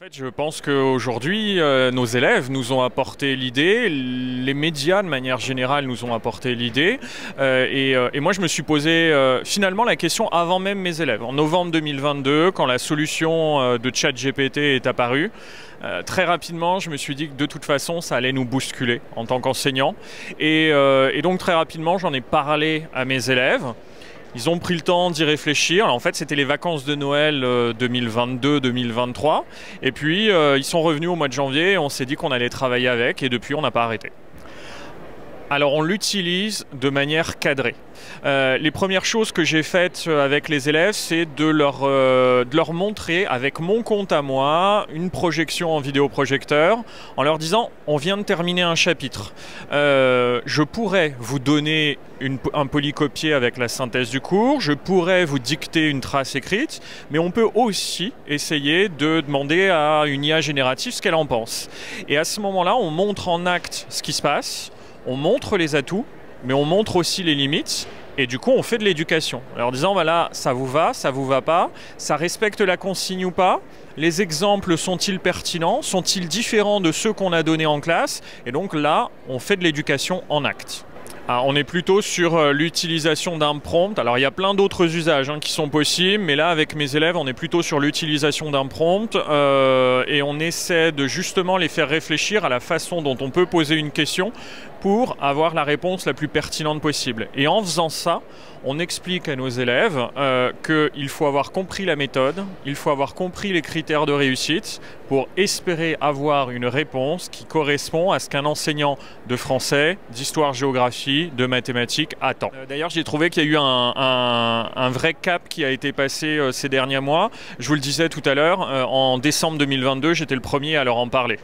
En fait, je pense qu'aujourd'hui, nos élèves nous ont apporté l'idée, les médias de manière générale nous ont apporté l'idée, et moi je me suis posé finalement la question avant même mes élèves. En novembre 2022, quand la solution de ChatGPT est apparue, très rapidement je me suis dit que de toute façon ça allait nous bousculer en tant qu'enseignants, et donc très rapidement j'en ai parlé à mes élèves. Ils ont pris le temps d'y réfléchir. En fait, c'était les vacances de Noël 2022-2023. Et puis, ils sont revenus au mois de janvier et on s'est dit qu'on allait travailler avec. Et depuis, on n'a pas arrêté. Alors, on l'utilise de manière cadrée. Les premières choses que j'ai faites avec les élèves, c'est de leur montrer, avec mon compte à moi, une projection en vidéoprojecteur, en leur disant « on vient de terminer un chapitre. Je pourrais vous donner un polycopier avec la synthèse du cours, je pourrais vous dicter une trace écrite, mais on peut aussi essayer de demander à une IA générative ce qu'elle en pense. » Et à ce moment-là, on montre en acte ce qui se passe, on montre les atouts, mais on montre aussi les limites, et du coup on fait de l'éducation. En leur disant voilà, ça vous va pas, ça respecte la consigne ou pas, les exemples sont-ils pertinents, sont-ils différents de ceux qu'on a donnés en classe, et donc là on fait de l'éducation en acte. Alors, on est plutôt sur l'utilisation d'un prompt. Alors il y a plein d'autres usages qui sont possibles, mais là avec mes élèves on est plutôt sur l'utilisation d'un prompt et on essaie de justement les faire réfléchir à la façon dont on peut poser une question pour avoir la réponse la plus pertinente possible. Et en faisant ça, on explique à nos élèves qu'il faut avoir compris la méthode, il faut avoir compris les critères de réussite pour espérer avoir une réponse qui correspond à ce qu'un enseignant de français, d'histoire-géographie, de mathématiques attend. D'ailleurs, j'ai trouvé qu'il y a eu un vrai cap qui a été passé ces derniers mois. Je vous le disais tout à l'heure, en décembre 2022, j'étais le premier à leur en parler.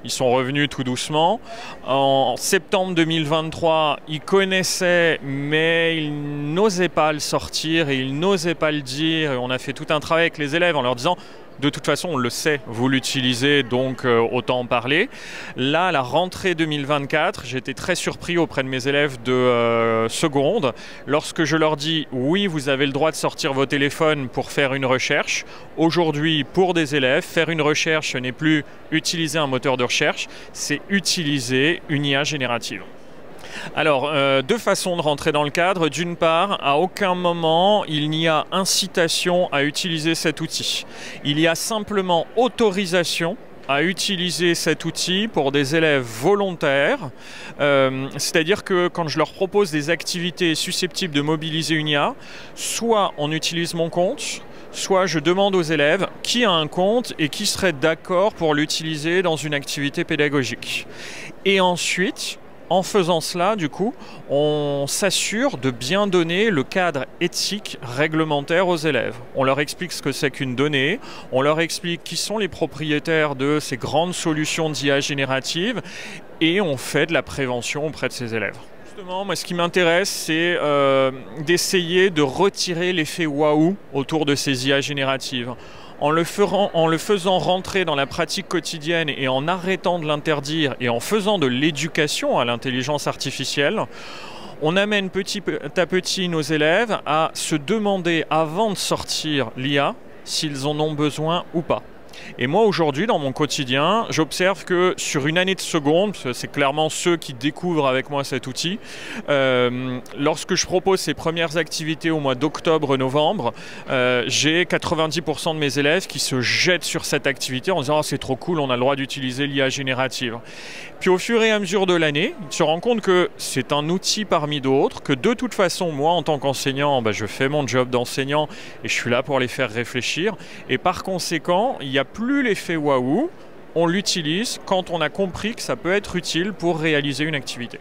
Ils sont revenus tout doucement. En septembre 2023, ils connaissaient, mais ils n'osaient pas le sortir et ils n'osaient pas le dire. Et on a fait tout un travail avec les élèves en leur disant de toute façon, on le sait, vous l'utilisez, donc autant en parler. Là, à la rentrée 2024, j'étais très surpris auprès de mes élèves de seconde, lorsque je leur dis « oui, vous avez le droit de sortir vos téléphones pour faire une recherche ». Aujourd'hui, pour des élèves, faire une recherche, ce n'est plus utiliser un moteur de recherche, c'est utiliser une IA générative. Alors, deux façons de rentrer dans le cadre. D'une part, à aucun moment il n'y a incitation à utiliser cet outil. Il y a simplement autorisation à utiliser cet outil pour des élèves volontaires. C'est-à-dire que quand je leur propose des activités susceptibles de mobiliser une IA, soit on utilise mon compte, soit je demande aux élèves qui a un compte et qui serait d'accord pour l'utiliser dans une activité pédagogique. Et ensuite, en faisant cela, du coup, on s'assure de bien donner le cadre éthique réglementaire aux élèves. On leur explique ce que c'est qu'une donnée, on leur explique qui sont les propriétaires de ces grandes solutions d'IA générative et on fait de la prévention auprès de ces élèves. Justement, moi, ce qui m'intéresse, c'est d'essayer de retirer l'effet waouh autour de ces IA génératives. En le faisant rentrer dans la pratique quotidienne et en arrêtant de l'interdire et en faisant de l'éducation à l'intelligence artificielle, on amène petit à petit nos élèves à se demander avant de sortir l'IA s'ils en ont besoin ou pas. Et moi aujourd'hui dans mon quotidien, j'observe que sur une année de seconde, c'est clairement ceux qui découvrent avec moi cet outil, lorsque je propose ces premières activités au mois d'octobre-novembre, j'ai 90% de mes élèves qui se jettent sur cette activité en disant oh, c'est trop cool, on a le droit d'utiliser l'IA générative. Puis au fur et à mesure de l'année, ils se rendent compte que c'est un outil parmi d'autres, que de toute façon moi en tant qu'enseignant, je fais mon job d'enseignant et je suis là pour les faire réfléchir et par conséquent il n'y a plus l'effet waouh, on l'utilise quand on a compris que ça peut être utile pour réaliser une activité.